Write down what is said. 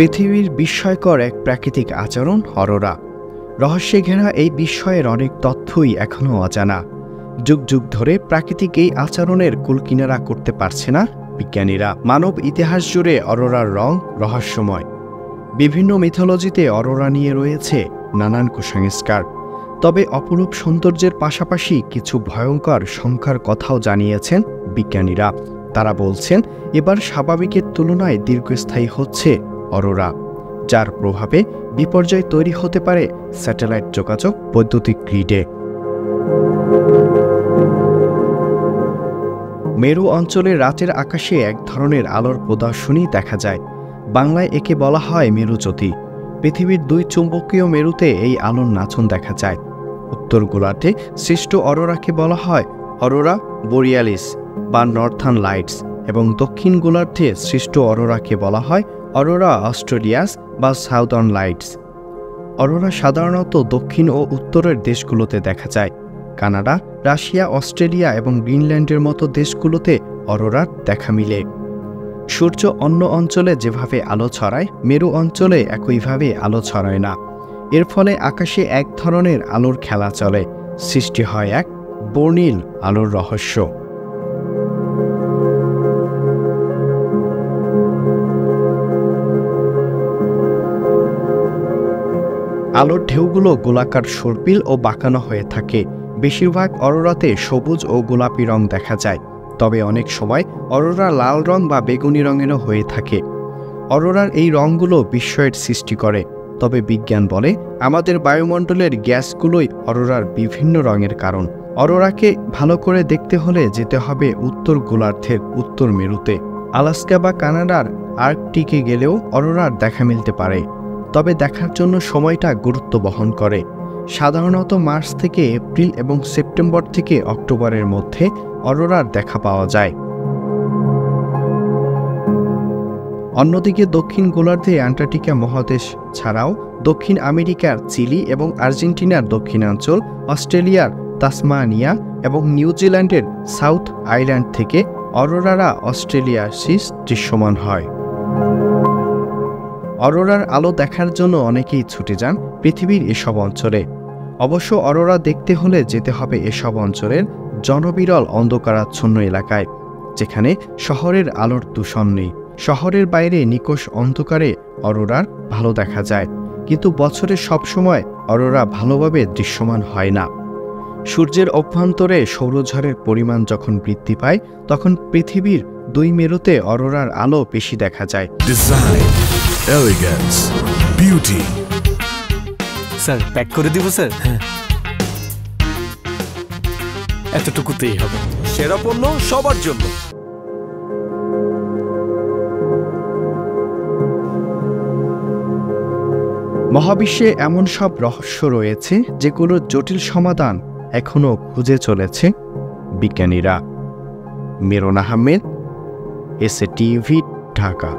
পৃথিবীর বিস্ময়কর এক প্রাকৃতিক আচরণ অরোরা। রহস্যে ঘেরা এই বিস্ময়ের অনেক তথ্যই এখনও অজানা। যুগ যুগ ধরে প্রাকৃতিক এই আচরণের কুলকিনারা করতে পারছে না বিজ্ঞানীরা। মানব ইতিহাস জুড়ে অরোরার রং রহস্যময়। বিভিন্ন মিথোলজিতে অরোরা নিয়ে রয়েছে নানান কুসংস্কার। তবে অপরূপ সৌন্দর্যের পাশাপাশি কিছু ভয়ঙ্কর সংখ্যার কথাও জানিয়েছেন বিজ্ঞানীরা। তারা বলছেন এবার স্বাভাবিকের তুলনায় দীর্ঘস্থায়ী হচ্ছে অরোরা, যার প্রভাবে বিপর্যয় তৈরি হতে পারে স্যাটেলাইট যোগাযোগ, বৈদ্যুতিক গ্রিডে। মেরু অঞ্চলে রাতের আকাশে এক ধরনের আলোর প্রদর্শনী দেখা যায়। বাংলায় একে বলা হয় মেরুজ্যোতি। পৃথিবীর দুই চুম্বকীয় মেরুতে এই আলোর নাচন দেখা যায়। উত্তর গোলার্ধে সৃষ্ট অরোরাকে বলা হয় অরোরা বোরিয়ালিস বা নর্থার্ন লাইটস, এবং দক্ষিণ গোলার্ধে সৃষ্ট অরোরাকে বলা হয় অরোরা অস্ট্রেলিয়াস বা সাউদার্ন লাইটস। অরোরা সাধারণত দক্ষিণ ও উত্তরের দেশগুলোতে দেখা যায়। কানাডা, রাশিয়া, অস্ট্রেলিয়া এবং গ্রিনল্যান্ডের মতো দেশগুলোতে অরোরার দেখা মিলে। সূর্য অন্য অঞ্চলে যেভাবে আলো ছড়ায়, মেরু অঞ্চলে একইভাবে আলো ছড়ায় না। এর ফলে আকাশে এক ধরনের আলোর খেলা চলে, সৃষ্টি হয় এক বর্ণিল আলোর রহস্য। আলোর ঢেউগুলো গোলাকার সর্পিল ও বাঁকানো হয়ে থাকে। বেশিরভাগ অরোরাতে সবুজ ও গোলাপি রং দেখা যায়, তবে অনেক সময় অরোরা লাল রং বা বেগুনি রঙেরও হয়ে থাকে। অরোরার এই রঙগুলো বিস্ময়ের সৃষ্টি করে, তবে বিজ্ঞান বলে আমাদের বায়ুমণ্ডলের গ্যাসগুলোই অরোরার বিভিন্ন রঙের কারণ। অরোরাকে ভালো করে দেখতে হলে যেতে হবে উত্তর গোলার্ধের উত্তর মেরুতে। আলাস্কা বা কানাডার আর্কটিকে গেলেও অরোরার দেখা মিলতে পারে, তবে দেখার জন্য সময়টা গুরুত্ব বহন করে। সাধারণত মার্চ থেকে এপ্রিল এবং সেপ্টেম্বর থেকে অক্টোবরের মধ্যে অরোরার দেখা পাওয়া যায়। অন্যদিকে দক্ষিণ গোলার্ধে অ্যান্টার্কটিকা মহাদেশ ছাড়াও দক্ষিণ আমেরিকার চিলি এবং আর্জেন্টিনার দক্ষিণাঞ্চল, অস্ট্রেলিয়ার তাসমানিয়া এবং নিউজিল্যান্ডের সাউথ আইল্যান্ড থেকে অরোরারা অস্ট্রেলিয়াসিস দৃশ্যমান হয়। অরোরার আলো দেখার জন্য অনেকেই ছুটে যান পৃথিবীর এসব অঞ্চলে। অবশ্য অরোরা দেখতে হলে যেতে হবে এসব অঞ্চলের জনবিরল অন্ধকারাচ্ছন্ন এলাকায়, যেখানে শহরের আলোর দূষণ নেই। শহরের বাইরে নিকষ অন্ধকারে অরোরার ভালো দেখা যায়, কিন্তু বছরে সবসময় অরোরা ভালোভাবে দৃশ্যমান হয় না। সূর্যের অভ্যন্তরে সৌরঝড়ের পরিমাণ যখন বৃদ্ধি পায়, তখন পৃথিবীর দুই মেরুতে অরোরার আলো বেশি দেখা যায়। Design, elegance, beauty. Sir pack করে দিব স্যার? হ্যাঁ, এতটুকুতেই হবে। সেরা পণ্য সবার জন্য। মহাবিশ্বে এমন সব রহস্য রয়েছে যেগুলোর জটিল সমাধান এখনও খুঁজে চলেছে বিজ্ঞানীরা। Miran Ahmed, SA TV, Dhaka.